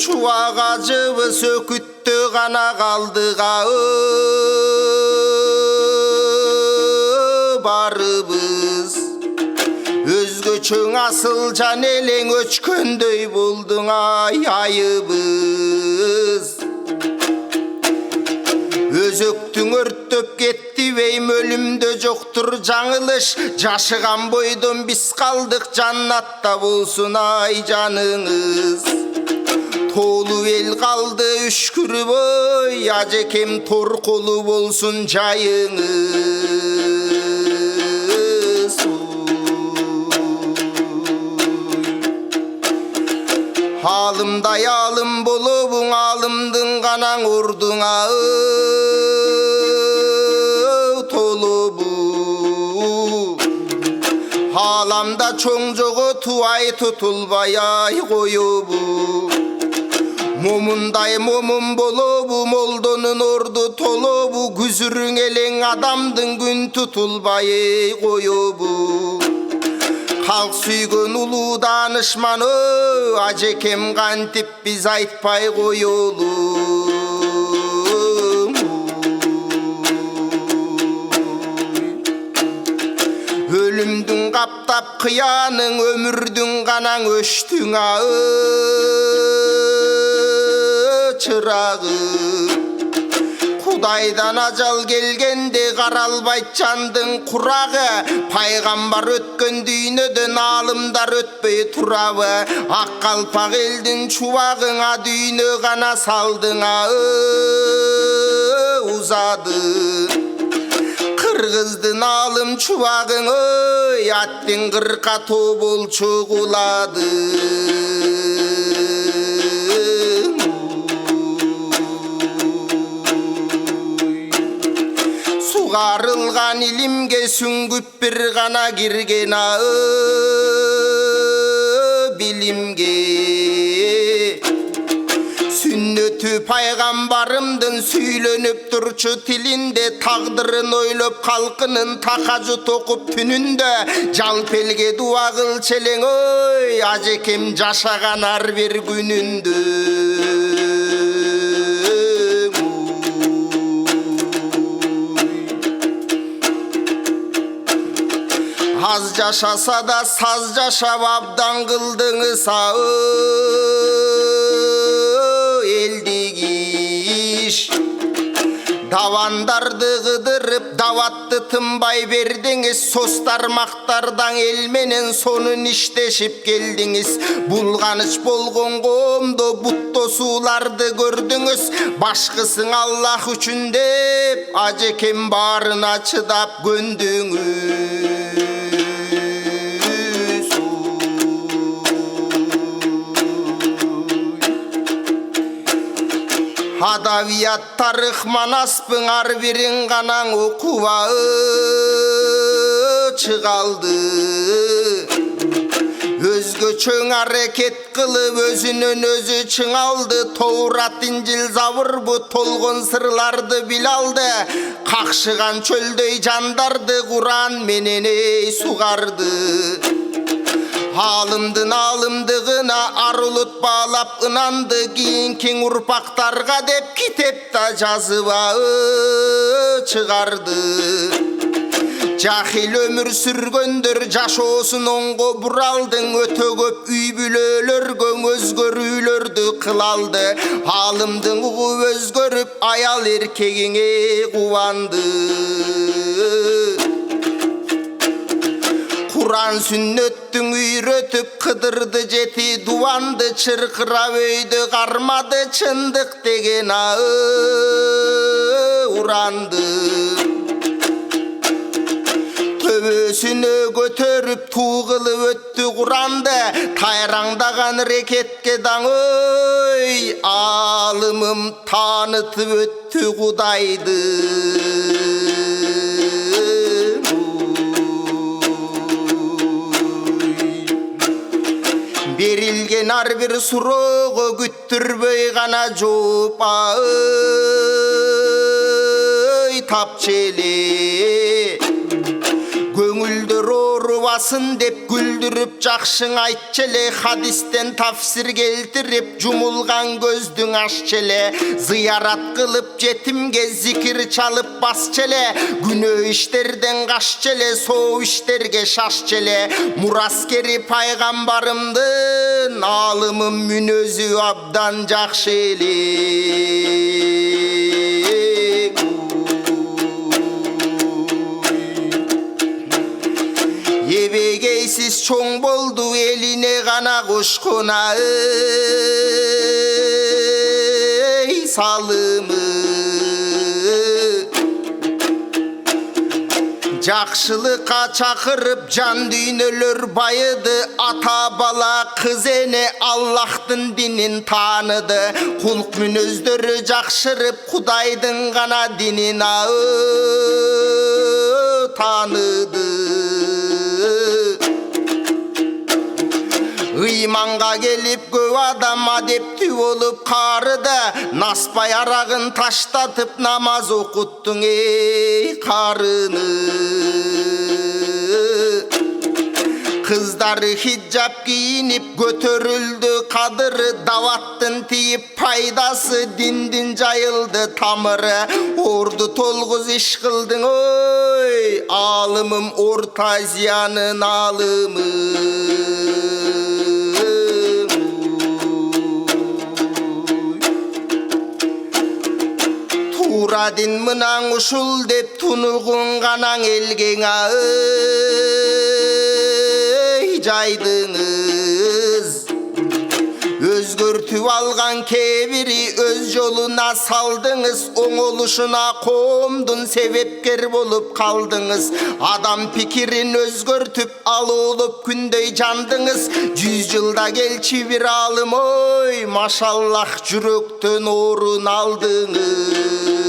чуақ ажыбы сөкүттө ғана қалдыға барыбыз өзгөчөң асыл жан элең өчкөндөй болдуң ай айыбыз өзөктүң өрттөп кетти бейм өлүмдө жоктур жаңылыш жашыган бойдон биз калдык жаннатта болсун ай жаныңыз толу эл калды үшкүрбөй ажекем торколу болсун жайыңыз алымдай алым болобуң алымдын канаң урдуңа толобу аламда чоң жого туай тутулбай ай коёбу момундай момун болобу молдонун орду толобу күзүрүң элең адамдын күн тутулбай коёбу Халк сүйгөн улуу данышман ажекем кантип биз айтпай коелу өлүмдүн каптап кыяның өмүрдүн канаң өчтүң чырагы Кудайдан ажал келгенде каралбайт жандын курагы пайгамбар өткөн дүйнөдөн алымдар өтпөй турабы ак калпак элдин чубагыңа дүйнө гана салдыңа узады кыргыздын алым чубагың аттин кырка тоболчу кулады Сугарылган илимге сүңгүп бир гана кирген билимге Сүннөтү пайгамбарымдын сүйлөнүп турчу тилинде тагдырын ойлоп калкынын такажы токуп түнүндө жалп элге дуа кылчу элең ажекем жашаган ар бир күнүндө Az жашаса да саз жашап абдан кылдыңыз элдик иш Давандарды кыдырып даватты тынбай бердиңиз Состармактардан эл менен сонун иштешип келдиңиз Булганыч болгон коомдо буттосууларды көрдүңүз Башкысың Аллах үчүн деп ажекем баарына чыдап көндүңүз Адавият тарых манаспың ар бирин канаң окуба чыгалды Өзгөчөң аракет кылып өзүнөн өзү чыңалды Тоурат Инжил Забыр бу толгон сырларды биле алды Какшыган чөлдөй жандарды Куран менен сугарды Алымдын алымдыгына арулут баалап ынанды кийинки урпактарга деп китепта жазып чыгарды Жахил өмүр сүргөндөр жашоосун оңго буралдың өтө көп үй бүлөлөргө өзгөрүүлөрдү кылалды Алымдын угуп өзгөрүп аял эркегиңе кубанды Куран сүннөттүң үйрөтүп кыдырды жети дубанды чыркырап өйдө кармады чындык деген уранды Төбөсүнө көтөрүп туу кылып өттү Куранды тайраңдаган рекетке даң алымым таанытып өттү Кудайды Берилген ар бир суроого күттүрбөй гана жооп тапчы эле көңүлдөр ооруп болбасын деп күлдүрүп жакшың айтчеле, хадистен тафсир келтирип жумулган көздүң ашчеле, зыярат кылып жетимге зикир чалып басчеле, күнөө иштерден кашчеле, соо иштерге шашчеле, мураскери пайгамбарымдын алымым мүнөзү абдан жакшы эле. Ебегейсиз чоң болду элине гана кушкуна, салымы жакшылыкка чакырып жан дүйнөлөр байыды, ата бала кыз эне Аллахтын динин тааныды, кулк мүнөздөрү жакшырып Кудайдын гана динин тааныды. Ыйманга келип көп адам адептүү болуп карыды, наспай арагын таштатып намаз окуттуң карыны. Кыздары хиджаб кийинип көтөрүлдү кадыры, даваттын тиіп пайдасы диндин жайылды тамыры. Орду толгуз иш кылдың ой, алымым Орта Азиянын алымы. Тура дин мынан ушул деп тунугун канаң элгең жайдыңыз. Өзгөртүп алган кебири өз жолуна салдыңыз, оңолушуна коомдун себепкер болуп калдыңыз. Адам пикирин өзгөртүп ал олуп күндөй жандыңыз. 100 жылда келчи бир алым ой, машаллах жүрөктөн орун алдыңыз.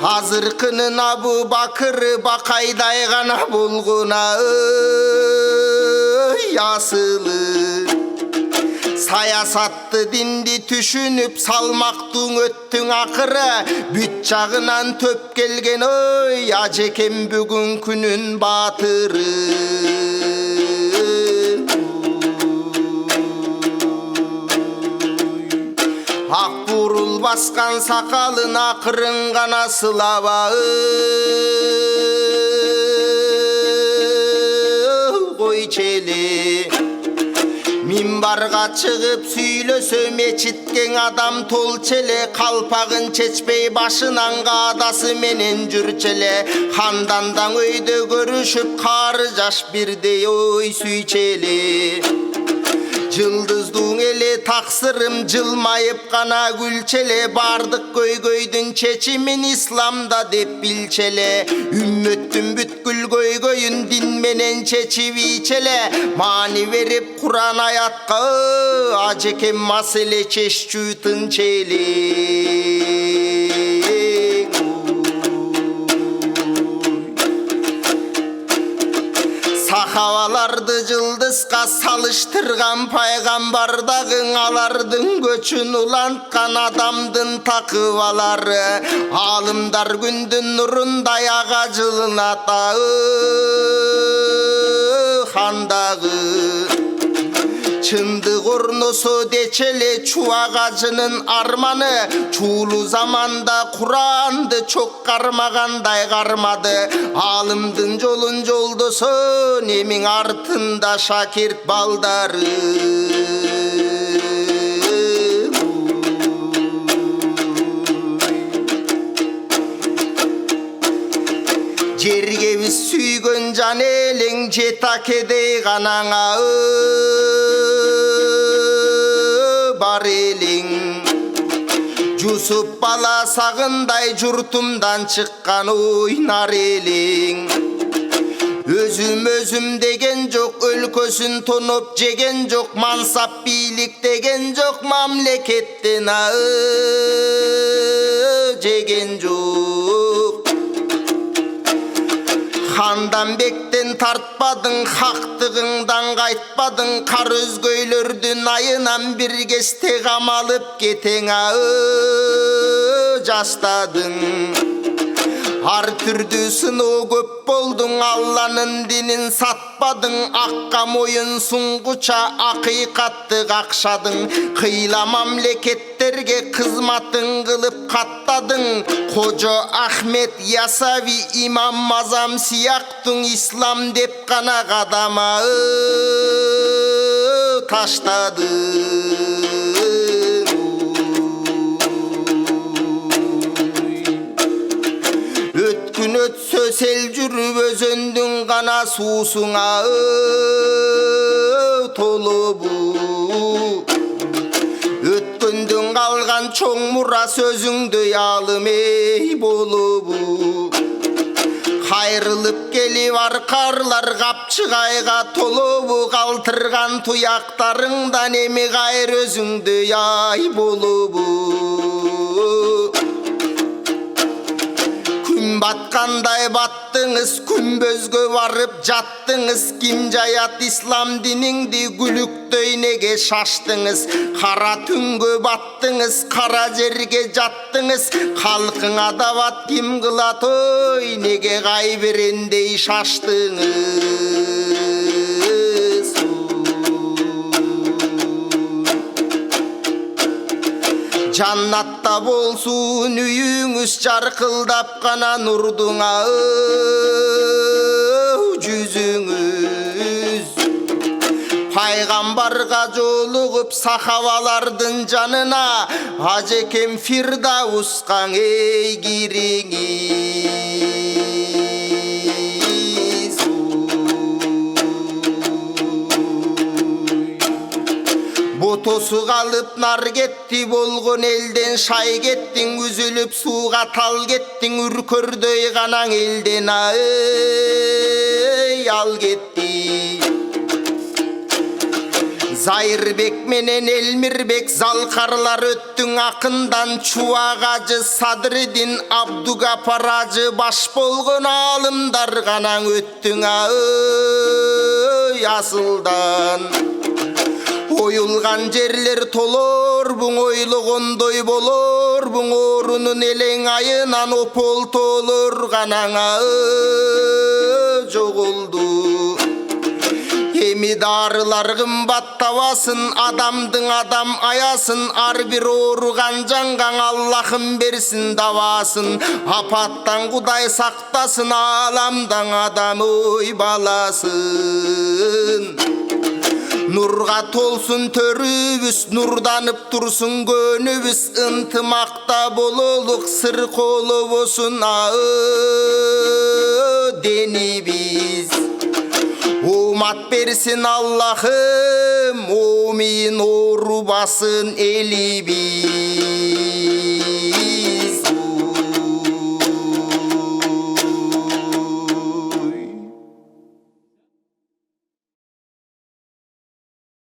Азыркынын Абу Бакыры бакайдай гана болгуна асылы. Саясатты динди түшүнүп салмактуу өттүң акыры, бүт жагынан төп келген ой, ажекем бүгүн күнүн батыры. Ак бурул баскан сакалын акырын гана сылаба койчеле. Минбарга чыгып сүйлөсө мечиткен адам толчеле, калпагын чечпей башынан каадасы менен жүрчеле. Хандандаң өйдө көрүшүп кары жаш бирдей ой сүйчеле. Жылдыздың эле таксырым жылмайып гана күлчеле, бардык көйгөйдүн чечимин исламда деп билчеле. Үммөттүн бүткүл көйгөйүн дин менен чечип ичеле, маани берип Куран аятка ажекем маселе чеччү тынчеле. Сахабаларды жылдызга салыштырган пайгамбардагы, алардын көчүн уланткан адамдын такыбалары. Алымдар күндүн нурундай ага жылынат хандагы. Чындык орносо дечеле чубак ажынын арманы, чуулуу заманда Куранды чок кармагандай кармады. Алымдын жолун жолдосо немиң артында шакирт балдары. Жерге биз сүйгөн жан элең жетакедей канаңа бар элең. Жусуп бала сагындай журтумдан чыккан ойнар элең. Өзүм деген жок, өлкөсүн тоноп жеген жок, мансап бийлик деген жок, мамлекеттен жеген жок. Хандан бектен тартпадың, хактыгыңдан кайтпадың, кар өзгөйлөрдүн айынан бир кесте камалып кетең жастадың. Ар түрді сыноо көп болдың, Алланын динин сатпадың, аққа мойын сұңғыча ақиқатты қақшадың. Қыйла мамлекеттерге қызматын қылып қаттадың. Қожо Ахмет Ясави, Имам Мазам сияқтың ислам деп қана қадама таштадың. Өткін өтсө сел жүріп өзөндің ғана суысыңа толыбу. Өткөндің қалған чоң мұра сөзіңді алым ей болыбу. Қайрылып келіп арқарлар қапчығайға толыбу. Қалтырған тұяқтарыңдан еме қайыр өзіңді ай болыбу. Батқандай баттыңыз, күнбөзгө барып жаттыңыз. Ким жаят ислам диніңді күліктөй неге шаштыңыз? Қара түнгі баттыңыз, қара жерге жаттыңыз. Халқың адават ким қылат ой, неге қай берендей шаштыңыз? Жаннатта болсун үйіңіз, жарқылдап қана нұрдың жүзіңіз. Пайғамбарға жолығып сахабалардың жанына, Ажекем Фирдаусқа ей киріңіз. Ботосы қалып нар кетті, болғын елден шай кеттің. Үзіліп суға тал кеттің, үркөрдөй ғанаң елден ал кетті. Зайырбек менен Элмирбек залқарлар өттің ақындан. Чуағажы Садридин Абдугапаражы баш болғын алымдар ғанаң өттің асылдан. Ойылған жерлер толор бұң, ойлығындай болор бұң. Орынын елең айынан опол толор ғанаңа жоғылды. Еми дарылар қымбат тавасын, адамдың адам аясын. Ар бір орыған жаңған Аллахым берсін давасын. Апаттан Құдай сақтасын, аламдан адам ой баласын. Нұрға толсын төрібіз, нұрданып тұрсын көнібіз. Ынтымақта бололық, сыр қолы болсын денибіз. Умат берсін Аллахым, омин ору басын елибіз.